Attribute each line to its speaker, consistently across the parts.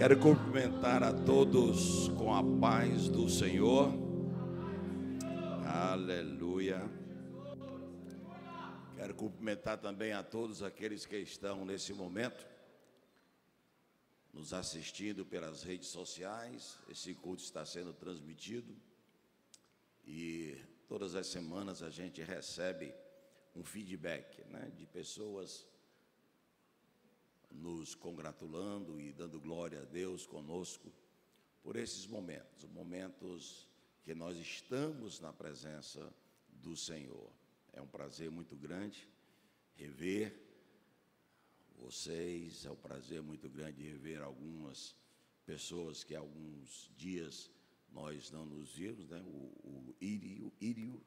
Speaker 1: Quero cumprimentar a todos com a paz do Senhor. Aleluia. Quero cumprimentar também a todos aqueles que estão nesse momento nos assistindo pelas redes sociais. Esse culto está sendo transmitido e todas as semanas a gente recebe um feedback, de pessoas nos congratulando e dando glória a Deus conosco por esses momentos que nós estamos na presença do Senhor. É um prazer muito grande rever vocês, é um prazer muito grande rever algumas pessoas que há alguns dias nós não nos vimos, o Írio,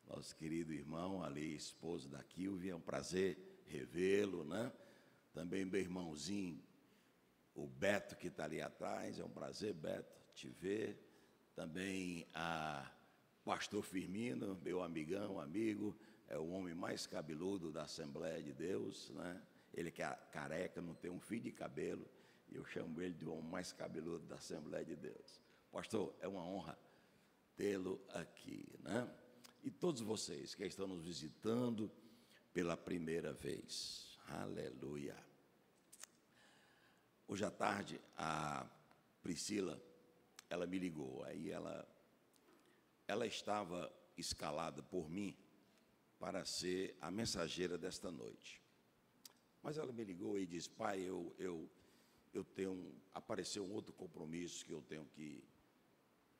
Speaker 1: nosso querido irmão ali, esposo da Kilvia, é um prazer revê-lo, Também meu irmãozinho, o Beto, que está ali atrás, é um prazer, Beto, te ver. Também a pastor Firmino, meu amigão, amigo, é o homem mais cabeludo da Assembleia de Deus, Ele que é careca, não tem um fio de cabelo, e eu chamo ele de homem mais cabeludo da Assembleia de Deus. Pastor, é uma honra tê-lo aqui, E todos vocês que estão nos visitando pela primeira vez. Aleluia. Hoje à tarde, a Priscila, ela me ligou. Aí ela estava escalada por mim para ser a mensageira desta noite. Mas ela me ligou e disse: pai, apareceu um outro compromisso que eu tenho que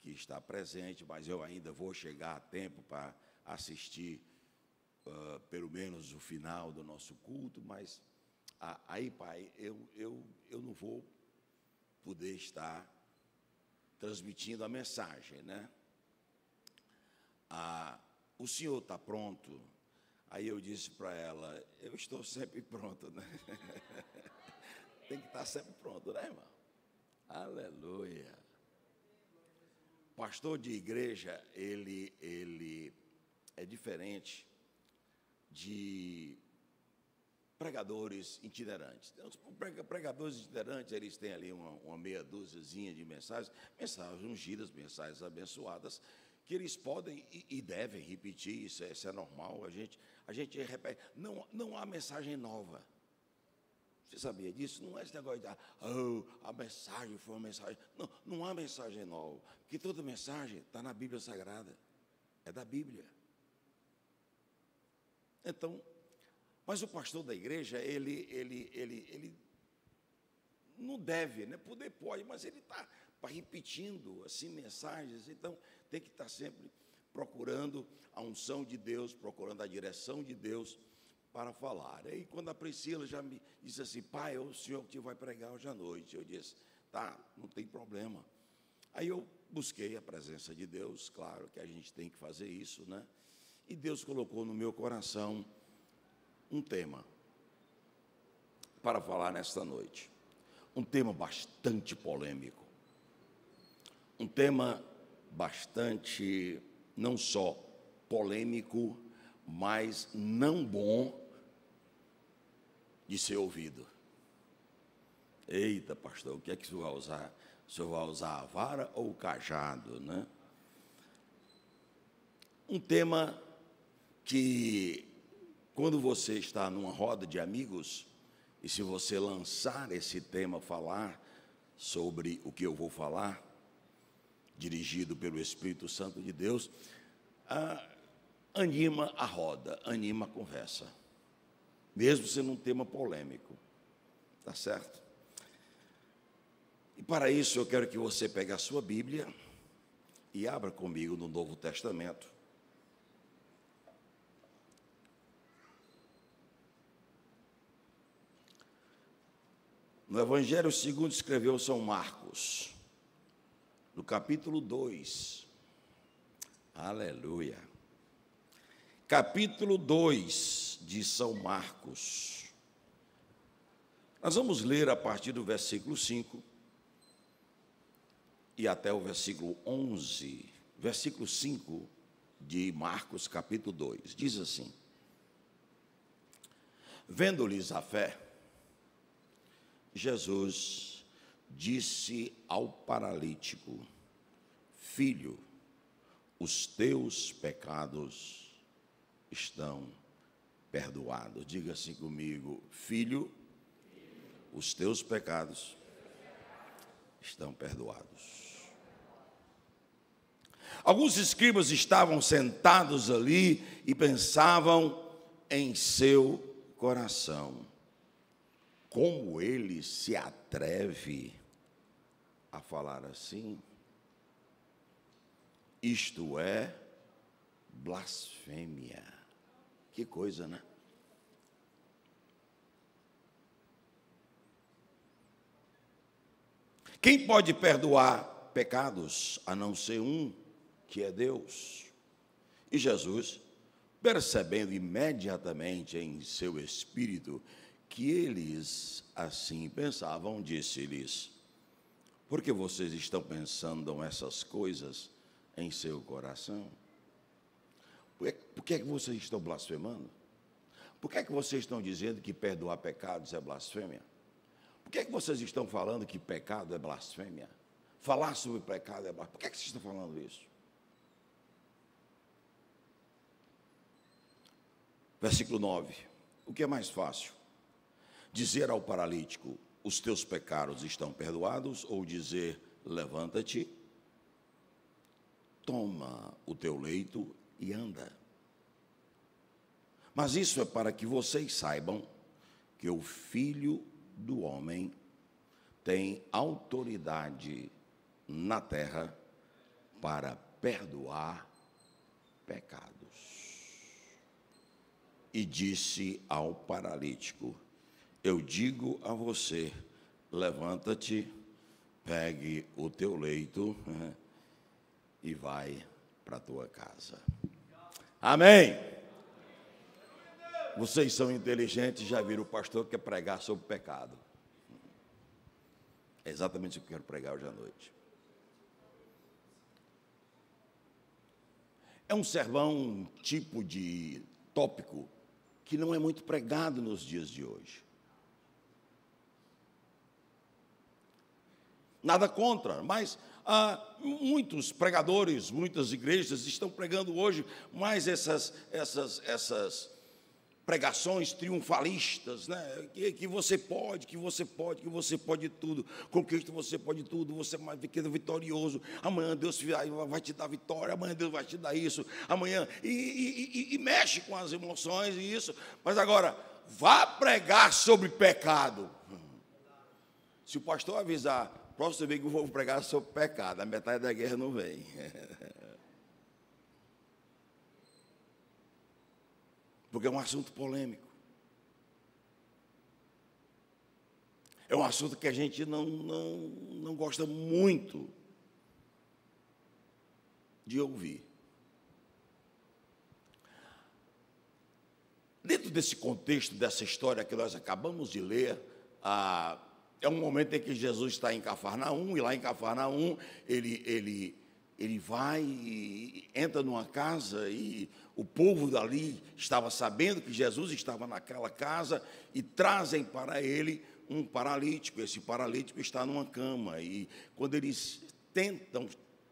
Speaker 1: estar presente, mas eu ainda vou chegar a tempo para assistir pelo menos o final do nosso culto, mas aí, pai, eu não vou poder estar transmitindo a mensagem, O senhor está pronto? Aí eu disse para ela: eu estou sempre pronto, Tem que estar sempre pronto, irmão? Aleluia. Pastor de igreja, ele é diferente de pregadores itinerantes. Os pregadores itinerantes, eles têm ali uma meia dúziazinha de mensagens ungidas, mensagens abençoadas, que eles podem e devem repetir. Isso é normal, a gente repete. Não há mensagem nova. Você sabia disso? Não é esse negócio de a mensagem foi uma mensagem. Não há mensagem nova, porque toda mensagem está na Bíblia Sagrada, é da Bíblia. Então, mas o pastor da igreja, ele não deve, pode, mas ele está repetindo assim mensagens, então tem que estar sempre procurando a unção de Deus, procurando a direção de Deus para falar. Aí quando a Priscila já me disse assim: pai, é o senhor que vai pregar hoje à noite. Eu disse: tá, não tem problema. Aí eu busquei a presença de Deus, claro que a gente tem que fazer isso, E Deus colocou no meu coração um tema para falar nesta noite. Um tema bastante polêmico. Um tema bastante, não só polêmico, mas não bom de ser ouvido. Eita, pastor, o que é que o senhor vai usar? O senhor vai usar a vara ou o cajado, Um tema que, quando você está numa roda de amigos, e se você lançar esse tema, falar sobre o que eu vou falar, dirigido pelo Espírito Santo de Deus, anima a roda, anima a conversa, mesmo sendo um tema polêmico, tá certo? E para isso eu quero que você pegue a sua Bíblia e abra comigo no Novo Testamento. No Evangelho segundo escreveu São Marcos, no capítulo 2. Aleluia. Capítulo 2 de São Marcos. Nós vamos ler a partir do versículo 5 e até o versículo 11. Versículo 5 de Marcos, capítulo 2. Diz assim: vendo-lhes a fé, Jesus disse ao paralítico: Filho, os teus pecados estão perdoados. Diga assim comigo: Filho, os teus pecados estão perdoados. Alguns escribas estavam sentados ali e pensavam em seu coração: como ele se atreve a falar assim? Isto é blasfêmia. Que coisa, né? Quem pode perdoar pecados a não ser um, que é Deus? E Jesus, percebendo imediatamente em seu espírito que eles assim pensavam, disse-lhes: por que vocês estão pensando essas coisas em seu coração? Por que é que vocês estão blasfemando? Por que é que vocês estão dizendo que perdoar pecados é blasfêmia? Por que é que vocês estão falando que pecado é blasfêmia? Falar sobre pecado é blasfêmia. Por que é que vocês estão falando isso? Versículo 9. O que é mais fácil? Dizer ao paralítico: os teus pecados estão perdoados, ou dizer: levanta-te, toma o teu leito e anda. Mas isso é para que vocês saibam que o Filho do Homem tem autoridade na terra para perdoar pecados. E disse ao paralítico: eu digo a você, levanta-te, pegue o teu leito e vai para a tua casa. Amém? Vocês são inteligentes, já viram o pastor que quer pregar sobre pecado. É exatamente o que eu quero pregar hoje à noite. É um sermão, um tipo de tópico que não é muito pregado nos dias de hoje. Nada contra, mas muitos pregadores, muitas igrejas estão pregando hoje mais essas pregações triunfalistas, né? Que você pode tudo, com Cristo você pode tudo, você fica vitorioso, amanhã Deus vai te dar vitória, amanhã Deus vai te dar isso, amanhã, e mexe com as emoções e isso, mas agora, vá pregar sobre pecado. Se o pastor avisar, próximo domingo eu vou pregar sobre pecado, a metade da guerra não vem. Porque é um assunto polêmico. É um assunto que a gente não gosta muito de ouvir. Dentro desse contexto, dessa história que nós acabamos de ler, é um momento em que Jesus está em Cafarnaum, e lá em Cafarnaum ele vai e entra numa casa, e o povo dali estava sabendo que Jesus estava naquela casa e trazem para ele um paralítico. Esse paralítico está numa cama, e quando eles tentam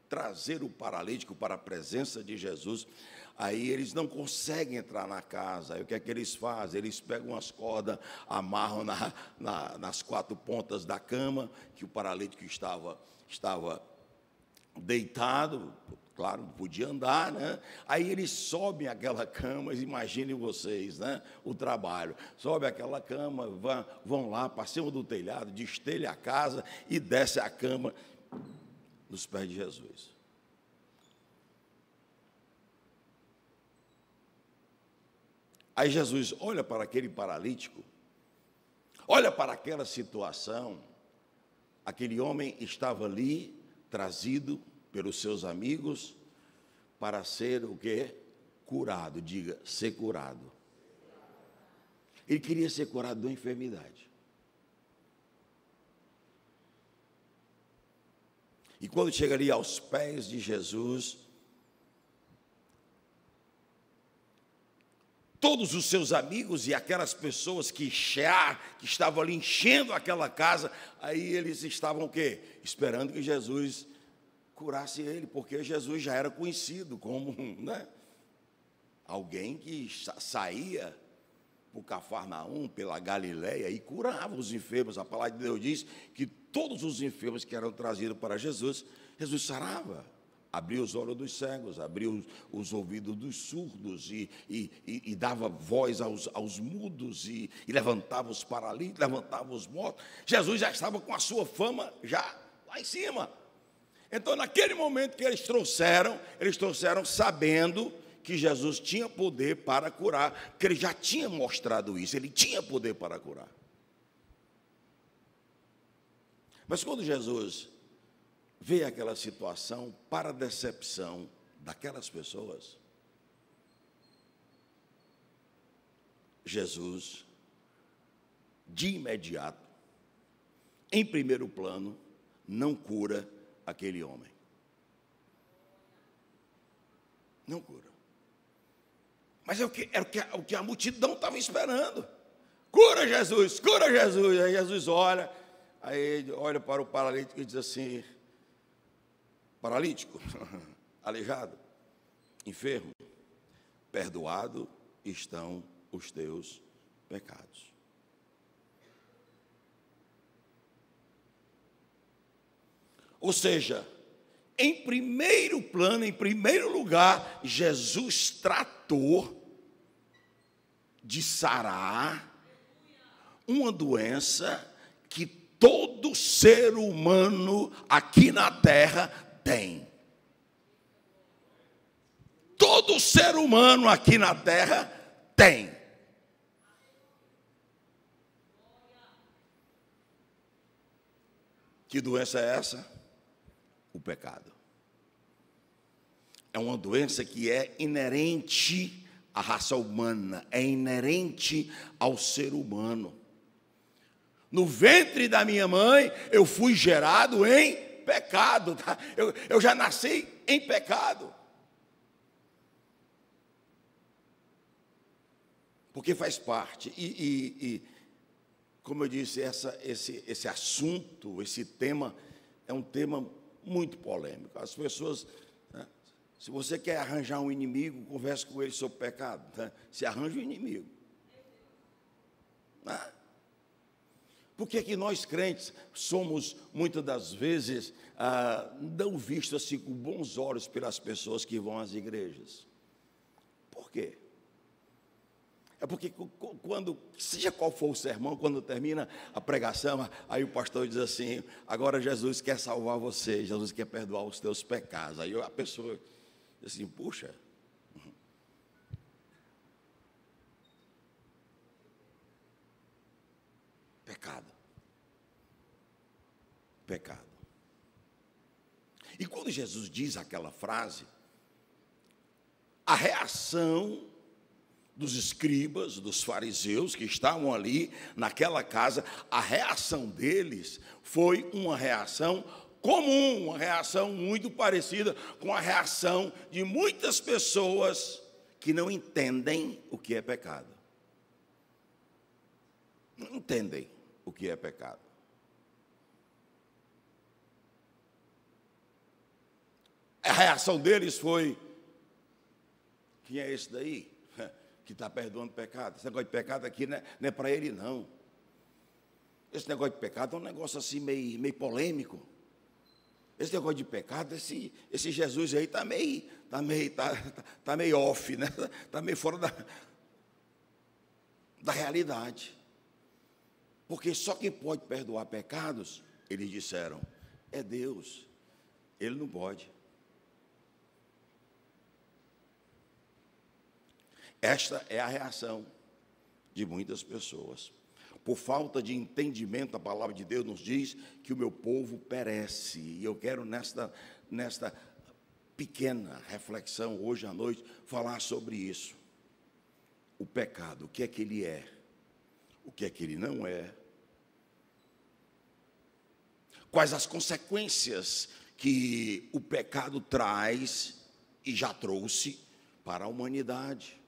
Speaker 1: trazer o paralítico para a presença de Jesus, aí eles não conseguem entrar na casa. Aí o que é que eles fazem? Eles pegam as cordas, amarram nas quatro pontas da cama, que o paralítico estava deitado, claro, não podia andar, né? Aí eles sobem aquela cama, imaginem vocês, né? O trabalho. Sobe aquela cama, vão lá para cima do telhado, destelha a casa e desce a cama nos pés de Jesus. Aí Jesus olha para aquele paralítico, olha para aquela situação. Aquele homem estava ali, trazido pelos seus amigos, para ser o quê? Curado. Diga, ser curado. Ele queria ser curado de uma enfermidade. E quando chega ali aos pés de Jesus, todos os seus amigos e aquelas pessoas que estavam ali enchendo aquela casa, aí eles estavam o quê? Esperando que Jesus curasse ele, porque Jesus já era conhecido como, né, alguém que saía por Cafarnaum, pela Galileia, e curava os enfermos. A palavra de Deus diz que todos os enfermos que eram trazidos para Jesus, Jesus sarava. Abria os olhos dos cegos, abria os ouvidos dos surdos e dava voz aos mudos e levantava os paralíticos, levantava os mortos. Jesus já estava com a sua fama já lá em cima. Então, naquele momento que eles trouxeram sabendo que Jesus tinha poder para curar, porque ele já tinha mostrado isso, ele tinha poder para curar. Mas quando Jesus vê aquela situação, para a decepção daquelas pessoas, Jesus, de imediato, em primeiro plano, não cura aquele homem. Não cura. Mas era o que a multidão estava esperando. Cura Jesus, cura Jesus. Aí Jesus olha para o paralítico e diz assim: paralítico, aleijado, enfermo, perdoado estão os teus pecados. Ou seja, em primeiro plano, em primeiro lugar, Jesus tratou de sarar uma doença que todo ser humano aqui na terra tem. Todo ser humano aqui na terra tem. Que doença é essa? O pecado. É uma doença que é inerente à raça humana, é inerente ao ser humano. No ventre da minha mãe, eu fui gerado em pecado. Tá? Eu já nasci em pecado. Porque faz parte. E como eu disse, esse assunto, esse tema, é um tema muito polêmico. As pessoas, né, se você quer arranjar um inimigo, converse com ele sobre pecado. Né? Se arranja um inimigo. Né? Por que nós crentes somos, muitas das vezes, não vistos assim com bons olhos pelas pessoas que vão às igrejas? Por quê? É porque quando, seja qual for o sermão, quando termina a pregação, aí o pastor diz assim: agora Jesus quer salvar você, Jesus quer perdoar os teus pecados. Aí a pessoa diz assim: puxa, pecado. Pecado. E quando Jesus diz aquela frase, a reação dos escribas, dos fariseus que estavam ali naquela casa, a reação deles foi uma reação comum, uma reação muito parecida com a reação de muitas pessoas que não entendem o que é pecado. Não entendem o que é pecado. A reação deles foi: quem é esse daí que está perdoando pecado? Esse negócio de pecado aqui não é para ele, não. Esse negócio de pecado é um negócio assim meio polêmico. Esse negócio de pecado, esse Jesus aí está meio off, né? Está meio fora da realidade. Porque só quem pode perdoar pecados, eles disseram, é Deus. Ele não pode. Esta é a reação de muitas pessoas. Por falta de entendimento, a palavra de Deus nos diz que o meu povo perece. E eu quero, nesta pequena reflexão, hoje à noite, falar sobre isso. O pecado, o que é que ele é? O que é que ele não é? Quais as consequências que o pecado traz e já trouxe para a humanidade?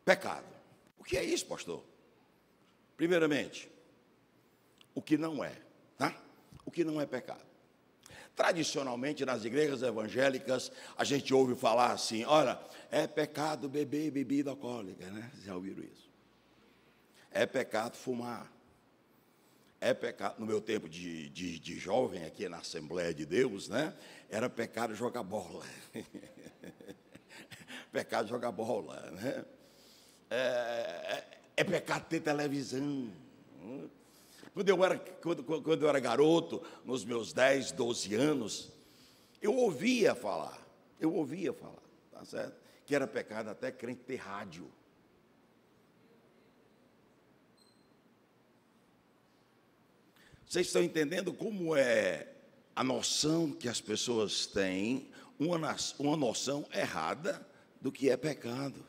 Speaker 1: Pecado. O que é isso, pastor? Primeiramente, o que não é, tá? O que não é pecado. Tradicionalmente, nas igrejas evangélicas, a gente ouve falar assim, olha, é pecado beber bebida alcoólica, né? Já ouviram isso? É pecado fumar. É pecado, no meu tempo de jovem, aqui na Assembleia de Deus, né? Era pecado jogar bola. Pecado jogar bola, né? É pecado ter televisão. Quando eu era garoto, nos meus 10, 12 anos, eu ouvia falar, tá certo? Que era pecado até crente ter rádio. Vocês estão entendendo como é a noção que as pessoas têm, uma noção errada do que é pecado.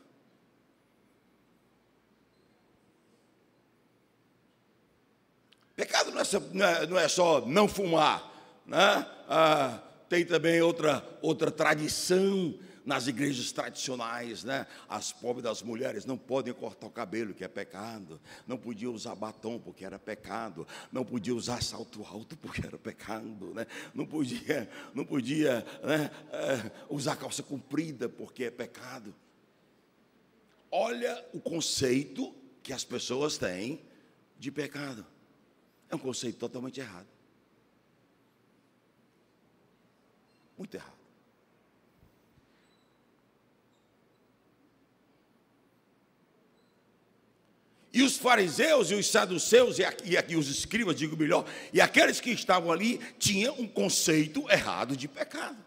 Speaker 1: Pecado não é só não fumar, né? Tem também outra tradição nas igrejas tradicionais, né? As pobres das mulheres não podem cortar o cabelo, que é pecado. Não podiam usar batom, porque era pecado. Não podia usar salto alto, porque era pecado, né? Não podia né? Usar calça comprida, porque é pecado. Olha o conceito que as pessoas têm de pecado. É um conceito totalmente errado. Muito errado. E os fariseus e os saduceus, e aqui os escribas, digo melhor, e aqueles que estavam ali, tinham um conceito errado de pecado.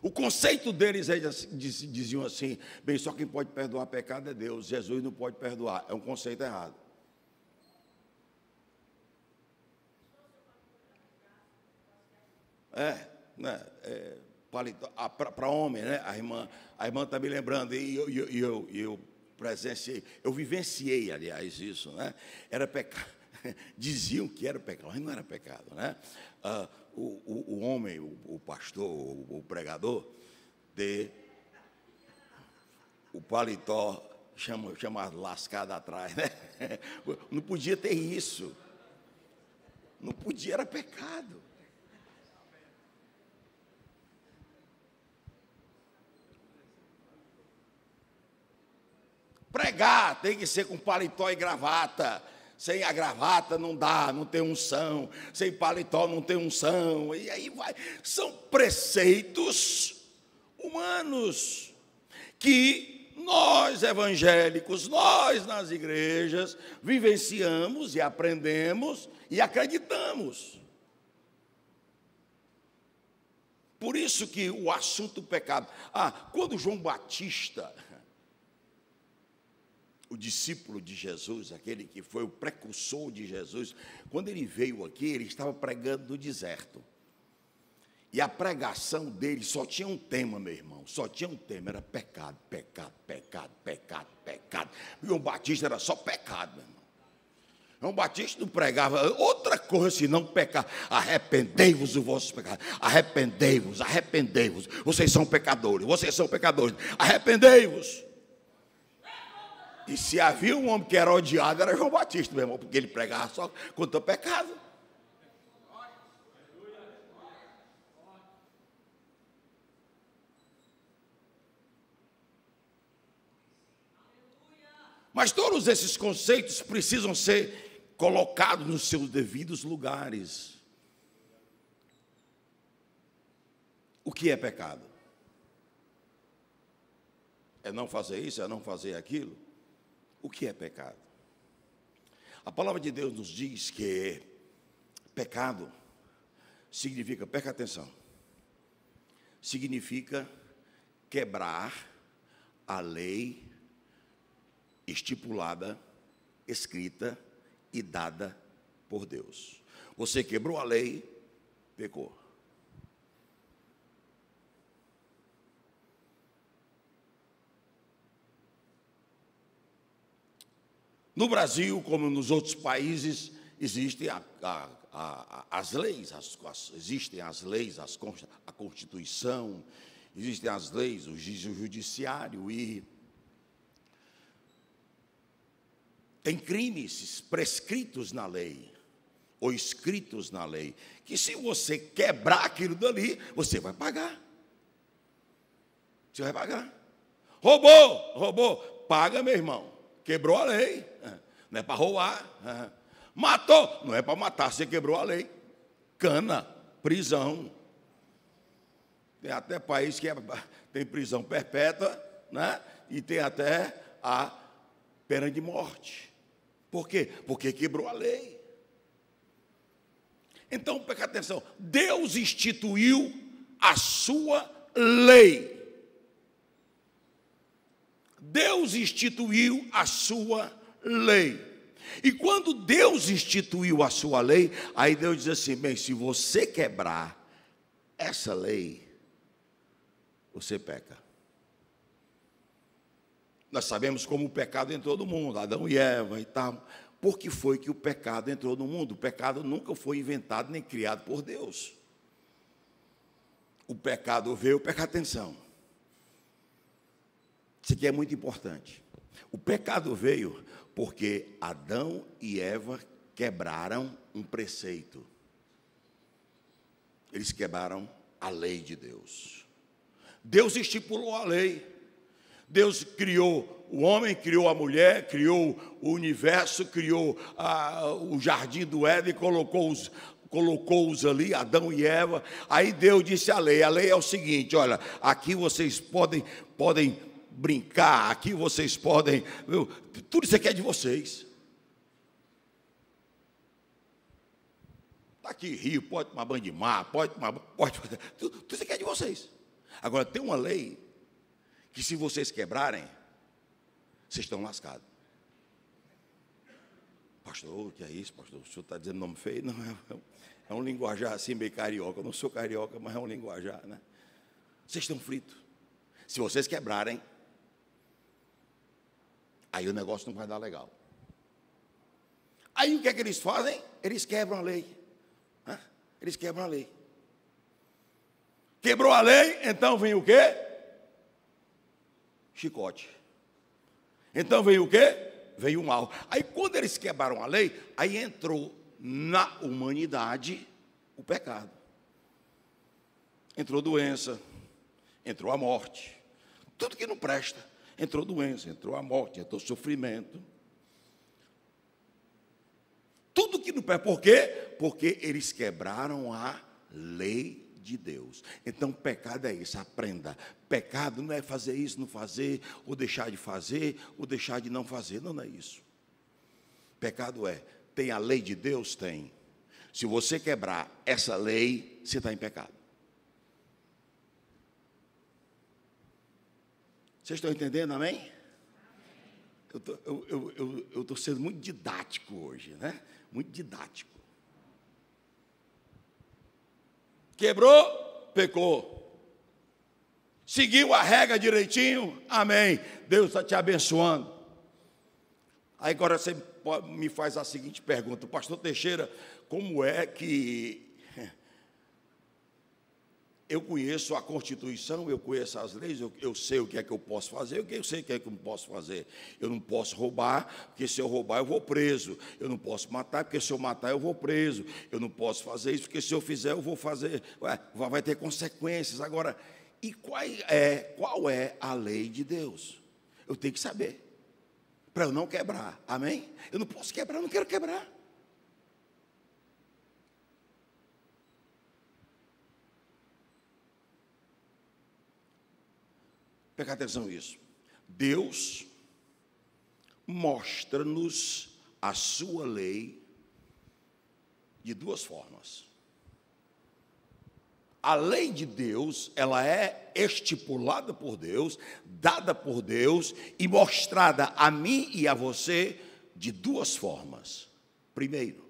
Speaker 1: O conceito deles, eles diziam assim, bem, só quem pode perdoar pecado é Deus, Jesus não pode perdoar. É um conceito errado. Para homem, né? A irmã está me lembrando, e eu presenciei, eu vivenciei, aliás, isso, né? Era pecado, diziam que era pecado, mas não era pecado, né? O homem, o pastor, o pregador, ter o paletó chamado lascado atrás, né? Não podia ter isso, não podia, era pecado. Pregar tem que ser com paletó e gravata. Sem a gravata não dá, não tem unção. Sem paletó não tem unção. E aí vai. São preceitos humanos que nós evangélicos, nós nas igrejas, vivenciamos e aprendemos e acreditamos. Por isso que o assunto pecado. Quando João Batista, o discípulo de Jesus, aquele que foi o precursor de Jesus, quando ele veio aqui, ele estava pregando no deserto. E a pregação dele só tinha um tema, meu irmão, só tinha um tema, era pecado, pecado, pecado, pecado, pecado. E o Batista era só pecado, meu irmão. João Batista não pregava outra coisa senão pecar. Arrependei-vos dos vossos pecados. Arrependei-vos, arrependei-vos. Vocês são pecadores, arrependei-vos. E se havia um homem que era odiado, era João Batista, meu irmão, porque ele pregava só contra o pecado. Mas todos esses conceitos precisam ser colocados nos seus devidos lugares. O que é pecado? É não fazer isso, é não fazer aquilo? O que é pecado? A palavra de Deus nos diz que pecado significa, presta atenção, significa quebrar a lei estipulada, escrita e dada por Deus. Você quebrou a lei, pecou. No Brasil, como nos outros países, existem as leis, existem as leis, a Constituição, existem as leis, o judiciário, e Tem crimes prescritos na lei, ou escritos na lei, que se você quebrar aquilo dali, você vai pagar. Você vai pagar. Roubou, paga, meu irmão. Quebrou a lei, não é para roubar. Matou, não é para matar, você quebrou a lei. Cana, prisão. Tem até país que tem prisão perpétua, né? E tem até a pena de morte. Por quê? Porque quebrou a lei. Então, preste atenção, Deus instituiu a sua lei. Deus instituiu a sua lei. E quando Deus instituiu a sua lei, aí Deus diz assim: bem, se você quebrar essa lei, você peca. Nós sabemos como o pecado entrou no mundo, Adão e Eva e tal. Por que foi que o pecado entrou no mundo? O pecado nunca foi inventado nem criado por Deus. O pecado veio, presta atenção. Isso aqui é muito importante. O pecado veio porque Adão e Eva quebraram um preceito. Eles quebraram a lei de Deus. Deus estipulou a lei. Deus criou o homem, criou a mulher, criou o universo, criou o jardim do Éden, colocou-os ali, Adão e Eva. Aí Deus disse a lei é o seguinte: olha, aqui vocês podem brincar, aqui vocês podem, tudo isso aqui é de vocês. Está aqui rio, pode tomar banho de mar, tudo isso aqui é de vocês. Agora tem uma lei que se vocês quebrarem, vocês estão lascados. Pastor, o que é isso, pastor? O senhor está dizendo nome feio? Não, é um linguajar assim meio carioca. Eu não sou carioca, mas é um linguajar, né? Vocês estão fritos. Se vocês quebrarem, aí o negócio não vai dar legal. Aí o que é que eles fazem? Eles quebram a lei. Eles quebram a lei. Quebrou a lei, então vem o quê? Chicote. Então veio o quê? Veio o mal. Aí quando eles quebraram a lei, aí entrou na humanidade o pecado. Entrou doença, entrou a morte. Tudo que não presta. Entrou doença, entrou a morte, entrou sofrimento. Tudo que não presta. Por quê? Porque eles quebraram a lei de Deus. Então, pecado é isso, aprenda. Pecado não é fazer isso, não fazer, ou deixar de fazer, ou deixar de não fazer. Não, não é isso. Pecado é, tem a lei de Deus? Tem. Se você quebrar essa lei, você está em pecado. Vocês estão entendendo, amém? Eu estou sendo muito didático hoje, né? Muito didático. Quebrou, pecou. Seguiu a regra direitinho, amém. Deus está te abençoando. Aí agora você me faz a seguinte pergunta: pastor Teixeira, como é que eu conheço a Constituição, eu conheço as leis, eu sei o que é que eu posso fazer, eu sei o que é que eu não posso fazer. Eu não posso roubar, porque se eu roubar eu vou preso. Eu não posso matar, porque se eu matar eu vou preso. Eu não posso fazer isso, porque se eu fizer eu vou fazer. Vai ter consequências. Agora, e qual é a lei de Deus? Eu tenho que saber, para eu não quebrar, amém? Eu não posso quebrar, eu não quero quebrar. Presta atenção nisso. Deus mostra-nos a sua lei de duas formas. A lei de Deus, ela é estipulada por Deus, dada por Deus e mostrada a mim e a você de duas formas. Primeiro,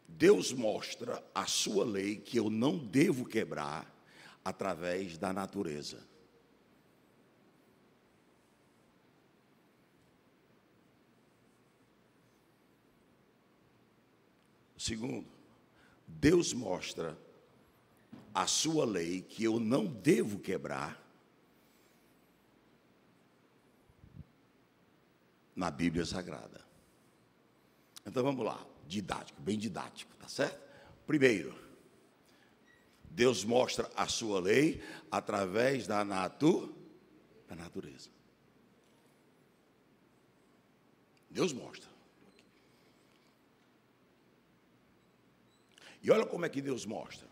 Speaker 1: Deus mostra a sua lei que eu não devo quebrar através da natureza. Segundo, Deus mostra a sua lei que eu não devo quebrar na Bíblia Sagrada. Então vamos lá, didático, bem didático, tá certo? Primeiro, Deus mostra a sua lei através da natureza. Deus mostra. E olha como é que Deus mostra.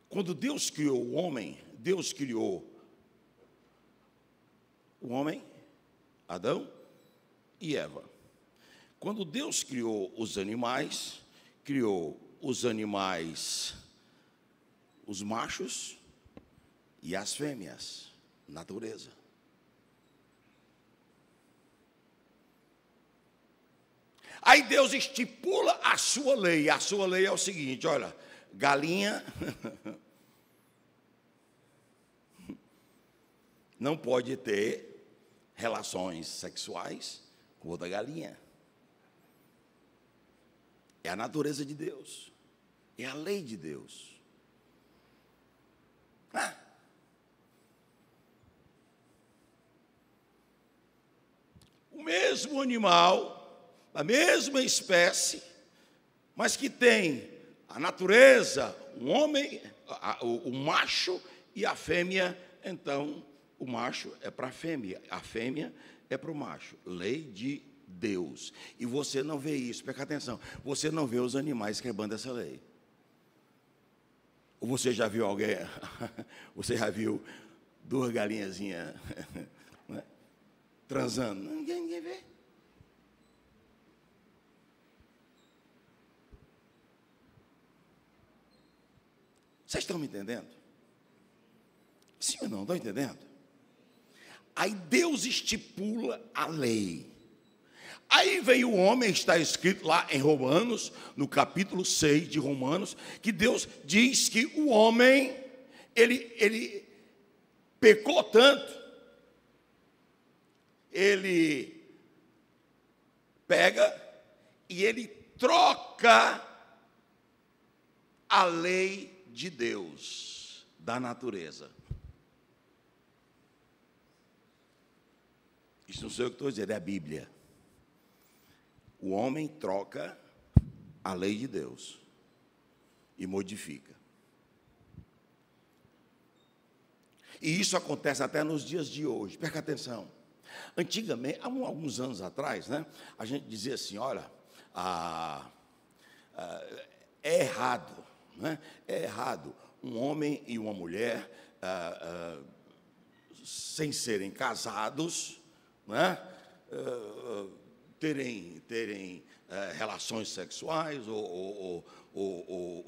Speaker 1: Quando Deus criou o homem, Deus criou o homem, Adão e Eva. Quando Deus criou os animais, os machos e as fêmeas, natureza. Aí Deus estipula a sua lei é o seguinte, olha, galinha não pode ter relações sexuais com outra galinha. É a natureza de Deus, é a lei de Deus. O mesmo animal, a mesma espécie, mas que tem a natureza, o homem, o macho e a fêmea, então o macho é para a fêmea é para o macho. Lei de Deus. E você não vê isso, presta atenção, você não vê os animais quebrando essa lei. Ou você já viu alguém, você já viu duas galinhazinhas né, transando? Ninguém vê. Vocês estão me entendendo? Sim ou não? Estão entendendo? Aí Deus estipula a lei. Aí vem o homem, está escrito lá em Romanos, no capítulo 6 de Romanos, que Deus diz que o homem, ele pecou tanto, ele pega e ele troca a lei de Deus, da natureza. Isso não sei o que estou dizendo, é a Bíblia. O homem troca a lei de Deus e modifica. E isso acontece até nos dias de hoje. Presta atenção. Antigamente, há alguns anos atrás, né, a gente dizia assim, olha, é errado, né? É errado um homem e uma mulher, sem serem casados, né, terem relações sexuais ou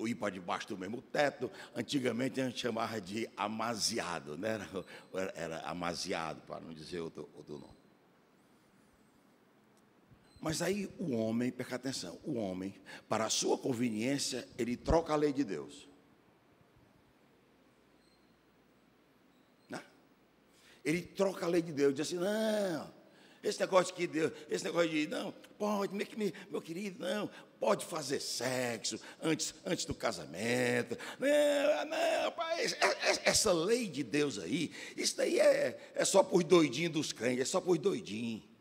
Speaker 1: ir para debaixo do mesmo teto. Antigamente a gente chamava de amaziado, né? Era amaziado, para não dizer outro nome. Mas aí o homem, presta atenção, o homem, para a sua conveniência, ele troca a lei de Deus. Né? Ele troca a lei de Deus, diz assim, não, esse negócio de Deus, não, pode, meu querido, não, pode fazer sexo antes do casamento. Não, pai, essa lei de Deus aí, isso daí é só para os doidinhos dos crentes, é só para os doidinhos.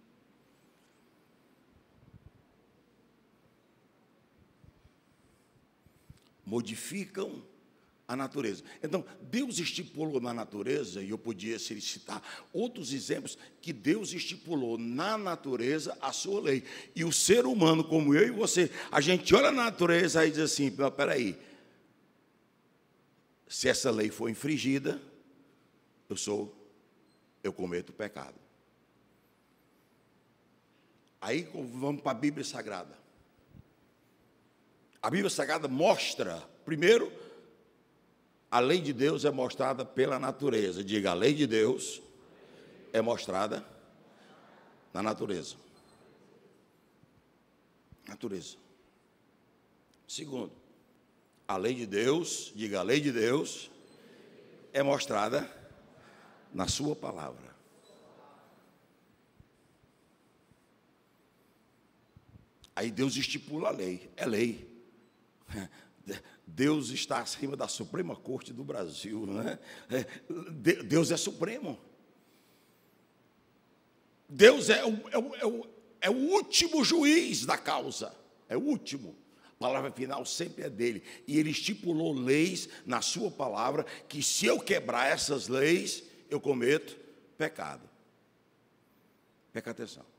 Speaker 1: Modificam a natureza. Então, Deus estipulou na natureza, e eu podia citar outros exemplos, que Deus estipulou na natureza a sua lei. E o ser humano, como eu e você, a gente olha na natureza e diz assim, espera aí, se essa lei for infringida, eu cometo pecado. Aí vamos para a Bíblia Sagrada. A Bíblia Sagrada mostra, primeiro, a lei de Deus é mostrada pela natureza. Diga, a lei de Deus é mostrada na natureza. Natureza. Segundo, a lei de Deus, diga, a lei de Deus é mostrada na sua palavra. Aí Deus estipula a lei, é lei. Deus está acima da Suprema Corte do Brasil, né? Deus é supremo. Deus é o último juiz da causa. É o último. A palavra final sempre é dele. E ele estipulou leis na sua palavra que se eu quebrar essas leis, eu cometo pecado. Presta atenção.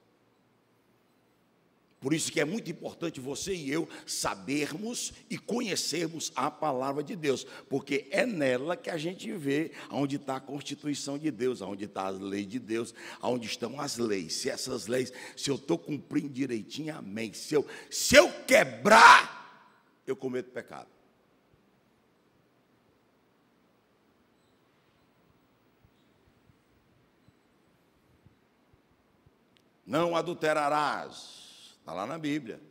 Speaker 1: Por isso que é muito importante você e eu sabermos e conhecermos a palavra de Deus, porque é nela que a gente vê onde está a Constituição de Deus, onde está as leis de Deus, onde estão as leis. Se essas leis, se eu estou cumprindo direitinho, amém. Se eu quebrar, eu cometo pecado. Não adulterarás. Está lá na Bíblia.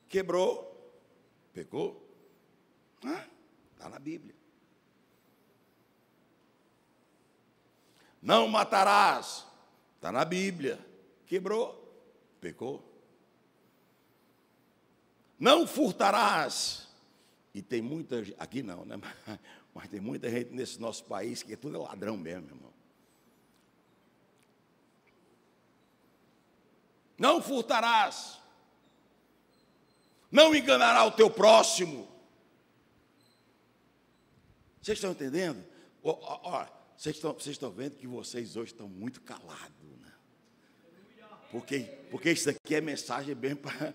Speaker 1: Quebrou, pecou. Está na Bíblia. Não matarás. Está na Bíblia. Quebrou, pecou. Não furtarás. E tem muita gente, aqui não, né? Mas tem muita gente nesse nosso país que tudo é ladrão mesmo, meu irmão. Não furtarás. Não enganará o teu próximo. Vocês estão entendendo? Vocês estão vendo que vocês hoje estão muito calados, né? Porque isso aqui é mensagem bem para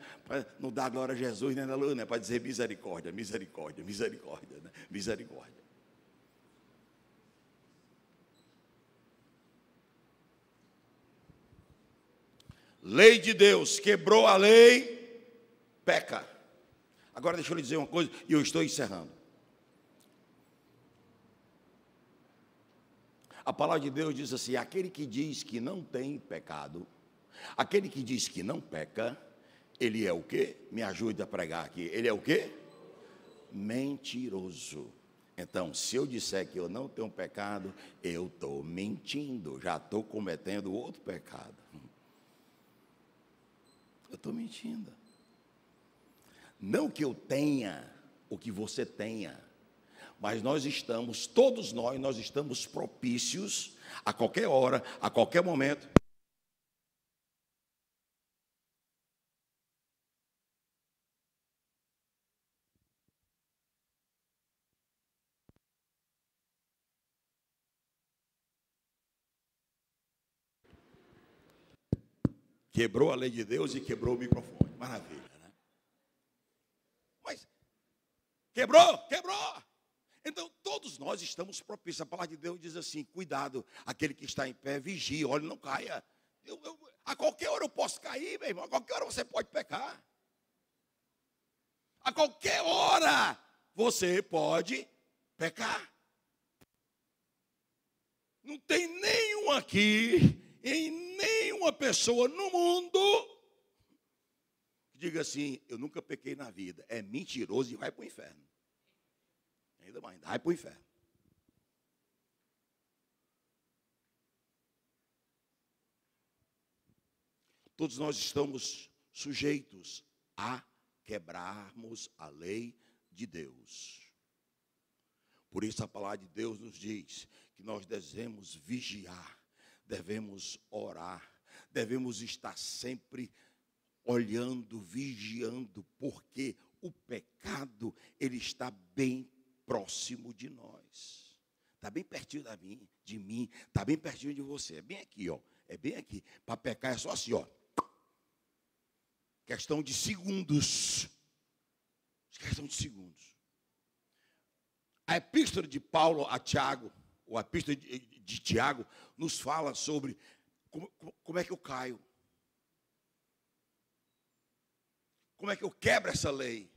Speaker 1: não dar glória a Jesus, né, né? Para dizer misericórdia, misericórdia, misericórdia, né? Misericórdia. Lei de Deus, quebrou a lei, peca. Agora deixa eu lhe dizer uma coisa, e eu estou encerrando. A palavra de Deus diz assim: aquele que diz que não tem pecado, aquele que diz que não peca, ele é o quê? Me ajude a pregar aqui. Ele é o quê? Mentiroso. Então, se eu disser que eu não tenho pecado, eu estou mentindo, já estou cometendo outro pecado. Eu estou mentindo. Não que eu tenha o que você tenha, mas todos nós estamos propícios a qualquer hora, a qualquer momento. Quebrou a lei de Deus e quebrou o microfone. Maravilha, né? Mas quebrou. Então, todos nós estamos propícios. A palavra de Deus diz assim: cuidado, aquele que está em pé, vigia, olha, não caia. A qualquer hora eu posso cair, meu irmão. A qualquer hora você pode pecar. A qualquer hora você pode pecar. Não tem nenhum aqui, em nenhuma pessoa no mundo que diga assim: eu nunca pequei na vida. É mentiroso e vai para o inferno. Ainda mais, vai para o inferno. Todos nós estamos sujeitos a quebrarmos a lei de Deus. Por isso a palavra de Deus nos diz que nós devemos vigiar, devemos orar, devemos estar sempre olhando, vigiando, porque o pecado, ele está bem próximo de nós. Está bem pertinho de mim, está bem pertinho de você. É bem aqui, ó. É bem aqui. Para pecar é só assim, ó. Questão de segundos. Questão de segundos. A epístola de Paulo a Tiago, ou a epístola de Tiago, nos fala sobre como é que eu caio. Como é que eu quebro essa lei?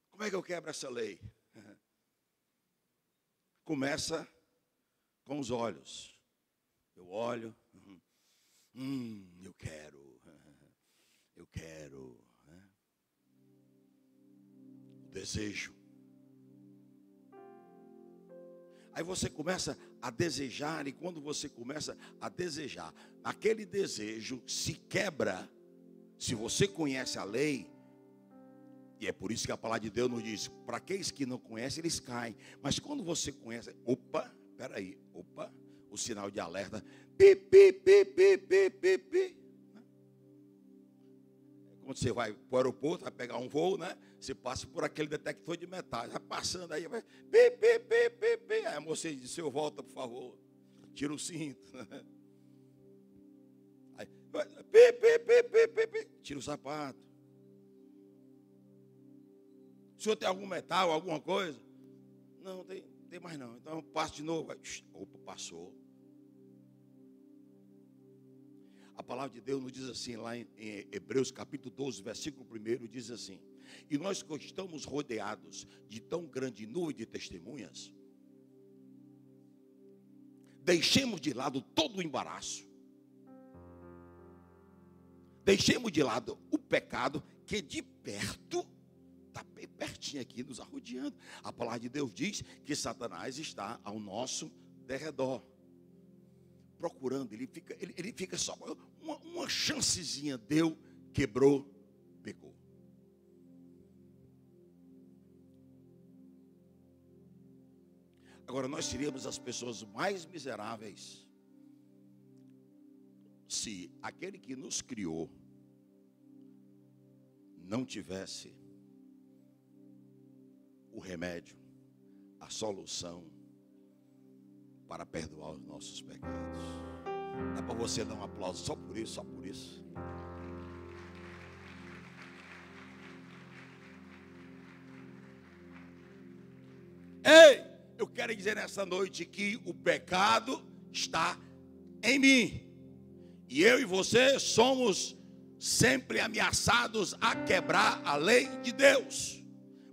Speaker 1: Como é que eu quebro essa lei? Começa com os olhos. Eu olho, eu quero. Né? O desejo. Aí você começa a desejar, e quando você começa a desejar, aquele desejo se quebra. Se você conhece a lei, E é por isso que a palavra de Deus nos diz: para aqueles que não conhecem, eles caem. Mas quando você conhece, opa, peraí, opa, o sinal de alerta, pi, pi, pi, pi, pi, pi, pi. Quando você vai para o aeroporto, vai pegar um voo, né? Você passa por aquele detector de metais, vai passando aí, vai, pi, pi, pi, pi, pi. Aí a moça diz: senhor, volta, por favor, tira o cinto. Aí, pi, pi, pi, pi, pi, pi. Tira o sapato. O senhor tem algum metal, alguma coisa? Não, tem mais não. Então passo de novo. Vai. Opa, passou. A palavra de Deus nos diz assim, lá em Hebreus capítulo 12, versículo 1, diz assim: e nós que estamos rodeados de tão grande nuvem de testemunhas, deixemos de lado todo o embaraço, deixemos de lado o pecado que de perto, está bem pertinho aqui nos arrodeando. A palavra de Deus diz que Satanás está ao nosso derredor, procurando. Ele fica só uma chancezinha, deu, quebrou, pecou. Agora, nós seríamos as pessoas mais miseráveis se aquele que nos criou não tivesse o remédio, a solução para perdoar os nossos pecados. Dá para você dar um aplauso só por isso, só por isso. Ei, eu quero dizer nessa noite que o pecado está em mim. E eu e você somos sempre ameaçados a quebrar a lei de Deus.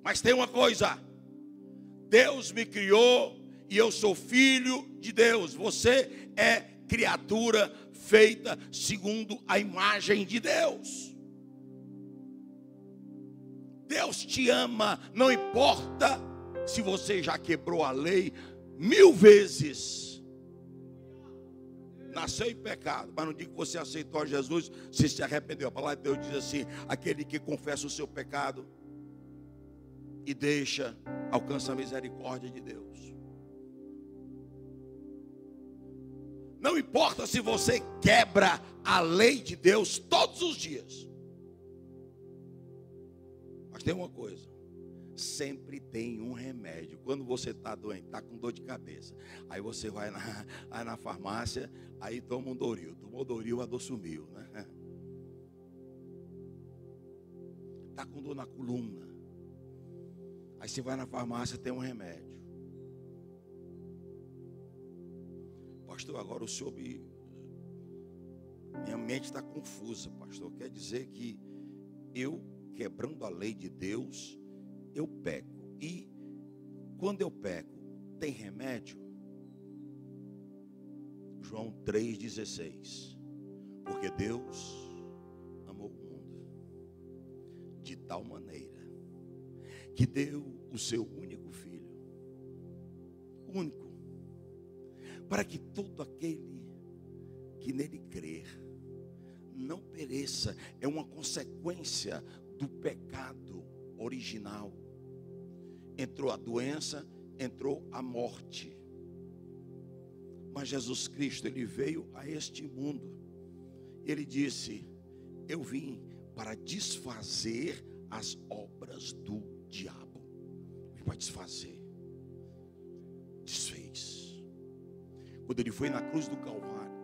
Speaker 1: Mas tem uma coisa: Deus me criou e eu sou filho de Deus. Você é criatura feita segundo a imagem de Deus. Deus te ama, não importa se você já quebrou a lei 1000 vezes. Nasceu em pecado, mas no dia que você aceitou a Jesus, você se arrependeu. A palavra de Deus diz assim: aquele que confessa o seu pecado e deixa, alcança a misericórdia de Deus. Não importa se você quebra a lei de Deus todos os dias, mas tem uma coisa: sempre tem um remédio. Quando você está doente, está com dor de cabeça, aí você vai na farmácia, aí toma um Doril. Tomou Doril, a dor sumiu, né? Está com dor na coluna, aí você vai na farmácia, tem um remédio. Pastor, agora o senhor minha mente está confusa, pastor. Quer dizer que eu, quebrando a lei de Deus, eu peco. E quando eu peco, tem remédio? João 3,16. Porque Deus amou o mundo de tal maneira que deu o seu único filho, único, para que todo aquele que nele crer não pereça. É uma consequência do pecado original. Entrou a doença, entrou a morte. Mas Jesus Cristo, ele veio a este mundo. Ele disse: eu vim para desfazer as obras do diabo. Vim para desfazer. Desfez. Quando ele foi na cruz do Calvário,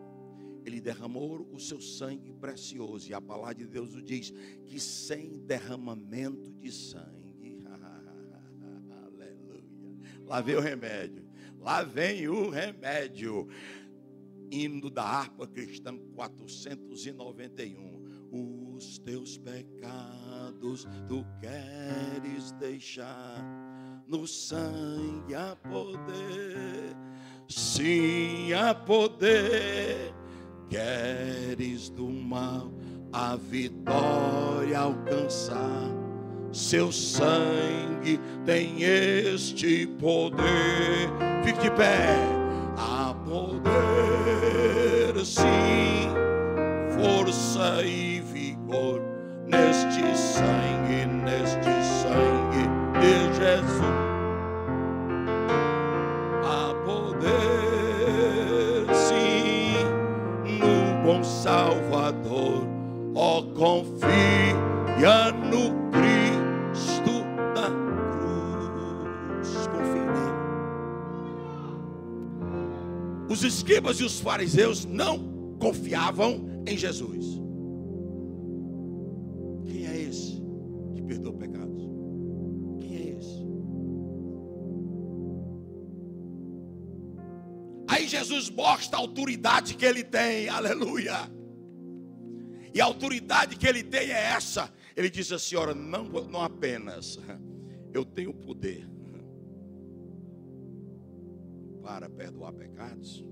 Speaker 1: ele derramou o seu sangue precioso. E a palavra de Deus nos diz que sem derramamento de sangue, aleluia, lá vem o remédio. Lá vem o remédio. Hino da harpa cristã 491. Os teus pecados tu queres deixar, no sangue há poder, sim há poder. Queres do mal a vitória alcançar, seu sangue tem este poder. Fique de pé. Há poder, sim, força e vigor neste sangue de Jesus. Há poder, sim, no bom Salvador. Ó, confia no Cristo da cruz. Confia nele. Os escribas e os fariseus não confiavam em Jesus. Quem é esse que perdoa pecados? Quem é esse? Aí Jesus mostra a autoridade que ele tem. Aleluia. E a autoridade que ele tem é essa. Ele diz assim: ora, não apenas eu tenho poder para perdoar pecados,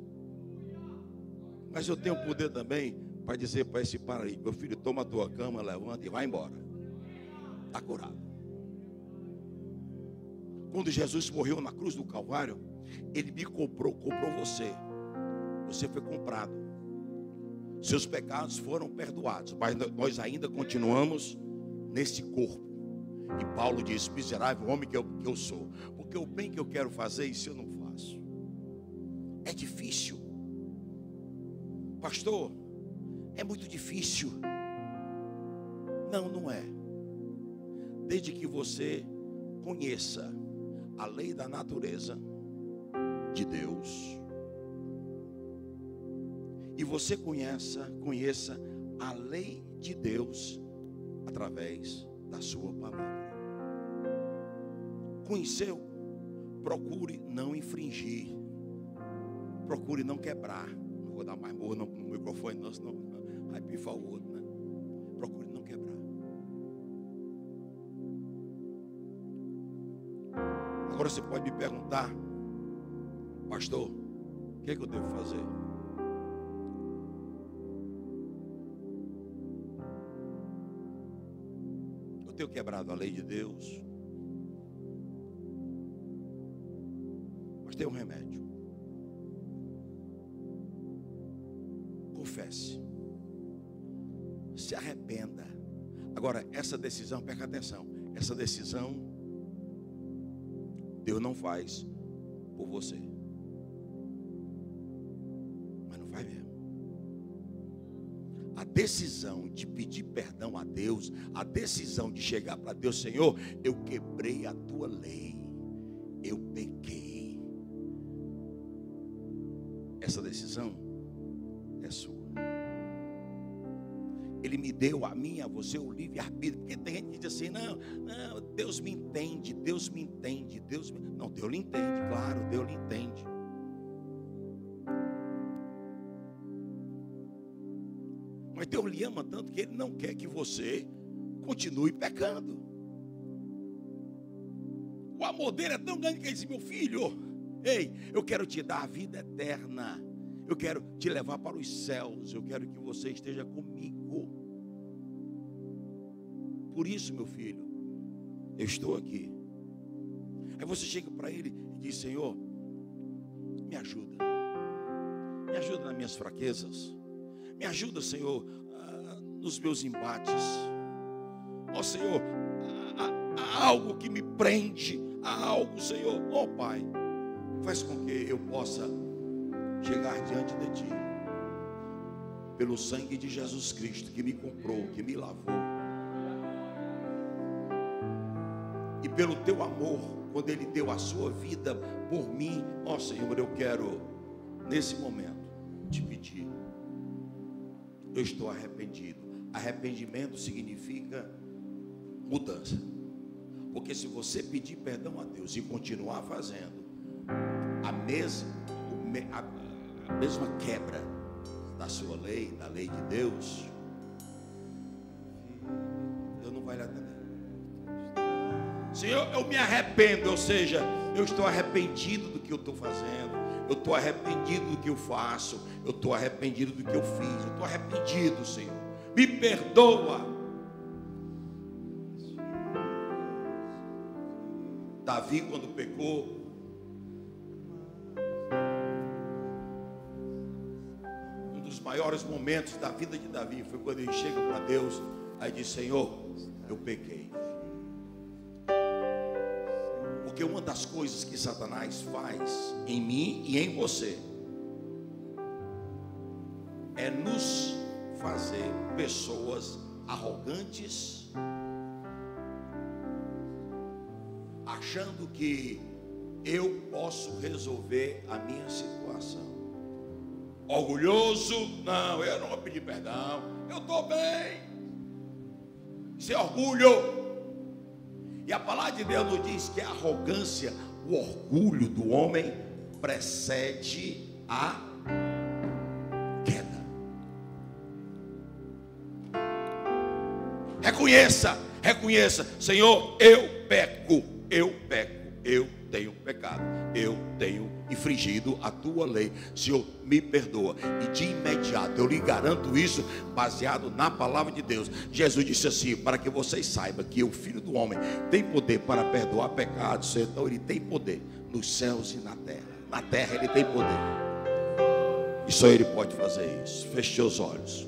Speaker 1: mas eu tenho poder também para dizer para esse paralítico: meu filho, toma a tua cama, levanta e vai embora. Está curado. Quando Jesus morreu na cruz do Calvário, ele me comprou você. Você foi comprado. Seus pecados foram perdoados, mas nós ainda continuamos nesse corpo. E Paulo diz: miserável homem que eu sou, porque o bem que eu quero fazer, isso eu não faço. É difícil, pastor, é muito difícil. Não, não é. Desde que você conheça a lei da natureza de Deus, e você conheça a lei de Deus através da sua palavra. Conheceu? Procure não infringir. Procure não quebrar. Não vou dar mais morro no microfone, não, senão vai pifar o outro, né? Procure não quebrar. Agora você pode me perguntar: pastor, o que é que eu devo fazer? Tenho quebrado a lei de Deus, mas tem um remédio. Confesse, se arrependa. Agora, essa decisão, presta atenção, essa decisão Deus não faz por você, mas não faz mesmo. A decisão de pedir perdão a Deus, a decisão de chegar para Deus: Senhor, eu quebrei a tua lei, eu pequei. Essa decisão é sua. Ele me deu a mim, a você, o livre-arbítrio. Porque tem gente que diz assim: não, Deus me entende, Deus me entende, Não, Deus lhe entende, claro, Deus lhe entende. Mas Deus lhe ama tanto que Ele não quer que você continue pecando. O amor dele é tão grande que Ele diz: meu filho, ei, eu quero te dar a vida eterna. Eu quero te levar para os céus. Eu quero que você esteja comigo. Por isso, meu filho, eu estou aqui. Aí você chega para Ele e diz: Senhor, me ajuda. Me ajuda nas minhas fraquezas. Me ajuda, Senhor, nos meus embates. Ó Senhor, há algo que me prende. Há algo, Senhor. Ó Pai, faz com que eu possa chegar diante de Ti, pelo sangue de Jesus Cristo, que me comprou, que me lavou, e pelo Teu amor, quando Ele deu a sua vida por mim. Ó Senhor, eu quero nesse momento te pedir: eu estou arrependido. Arrependimento significa mudança. Porque se você pedir perdão a Deus e continuar fazendo a mesma quebra da sua lei, da lei de Deus, Deus não vai lhe atender. Senhor, eu me arrependo, ou seja, eu estou arrependido do que eu estou fazendo, eu estou arrependido do que eu faço, eu estou arrependido do que eu fiz, eu estou arrependido, Senhor, me perdoa. Davi, quando pecou, um dos maiores momentos da vida de Davi foi quando ele chega para Deus Aí diz: Senhor, eu pequei. Porque uma das coisas que Satanás faz em mim e em você é nos fazer pessoas arrogantes, achando que eu posso resolver a minha situação. Orgulhoso: não, eu não vou pedir perdão, eu estou bem. Isso é orgulho. E a palavra de Deus nos diz que a arrogância, o orgulho do homem precede a queda. Reconheça, Senhor, eu peco, eu tenho pecado, eu tenho infringido a tua lei, Senhor, me perdoa. E de imediato eu lhe garanto isso, baseado na palavra de Deus. Jesus disse assim: para que vocês saibam que o Filho do Homem tem poder para perdoar pecados. Então ele tem poder nos céus e na terra. Na terra ele tem poder, e só ele pode fazer isso. Feche seus olhos,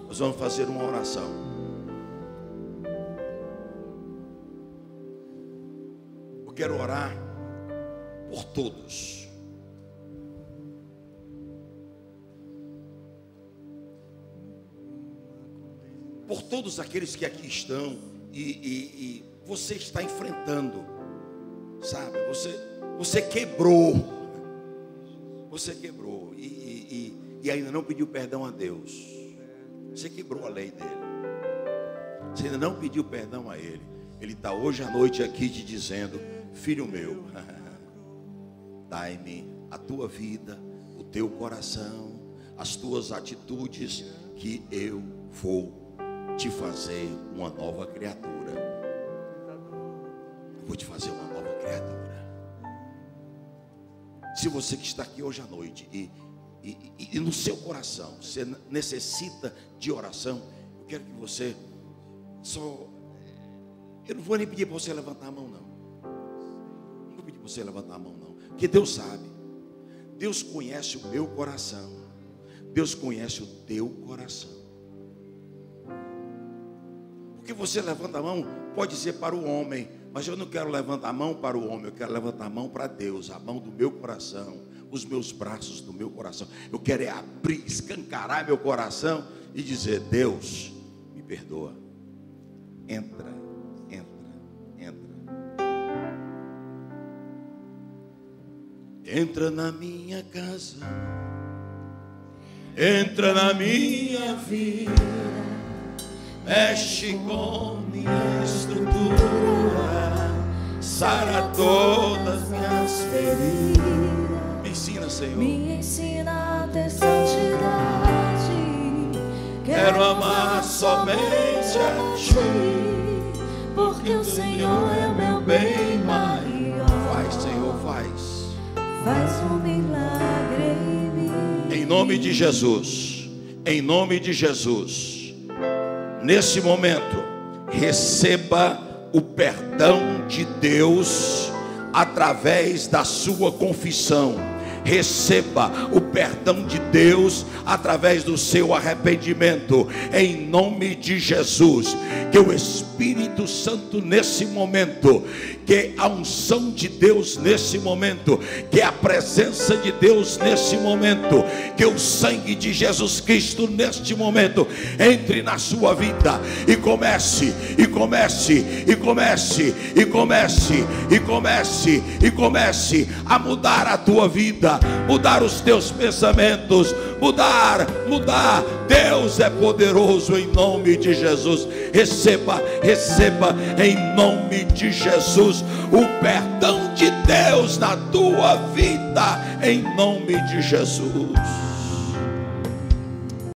Speaker 1: nós vamos fazer uma oração. Eu quero orar por todos. Por todos aqueles que aqui estão e você está enfrentando, sabe? Você quebrou e ainda não pediu perdão a Deus. Você quebrou a lei dele. Você ainda não pediu perdão a ele. Ele está hoje à noite aqui te dizendo: filho meu, dai-me a tua vida, o teu coração, as tuas atitudes, que eu vou te fazer uma nova criatura. Eu vou te fazer uma nova criatura. Se você que está aqui hoje à noite e no seu coração você necessita de oração, eu quero que você eu não vou nem pedir para você levantar a mão, não. Não vou pedir para você levantar a mão, não. Porque Deus sabe. Deus conhece o meu coração. Deus conhece o teu coração. Porque você levanta a mão, pode ser para o homem, mas eu não quero levantar a mão para o homem, eu quero levantar a mão para Deus, a mão do meu coração, os meus braços do meu coração. Eu quero abrir, escancarar meu coração e dizer: Deus, me perdoa. Entra. Entra na minha casa, entra na minha vida, mexe com minha estrutura, sara todas minhas feridas. Me ensina, Senhor.
Speaker 2: Me ensina a ter santidade.
Speaker 1: Quero amar somente a ti,
Speaker 2: porque o Senhor é o meu bem maior.
Speaker 1: Faz, Senhor, faz.
Speaker 2: Faz um milagre em mim.
Speaker 1: Em nome de Jesus, em nome de Jesus, nesse momento, receba o perdão de Deus através da sua confissão. Receba o perdão de Deus através do seu arrependimento, em nome de Jesus. Que o Espírito Santo nesse momento, que a unção de Deus nesse momento, que a presença de Deus nesse momento, que o sangue de Jesus Cristo neste momento entre na sua vida e comece a mudar a tua vida, mudar os teus pensamentos, mudar. Deus é poderoso, em nome de Jesus. Receba em nome de Jesus o perdão de Deus na tua vida, em nome de Jesus.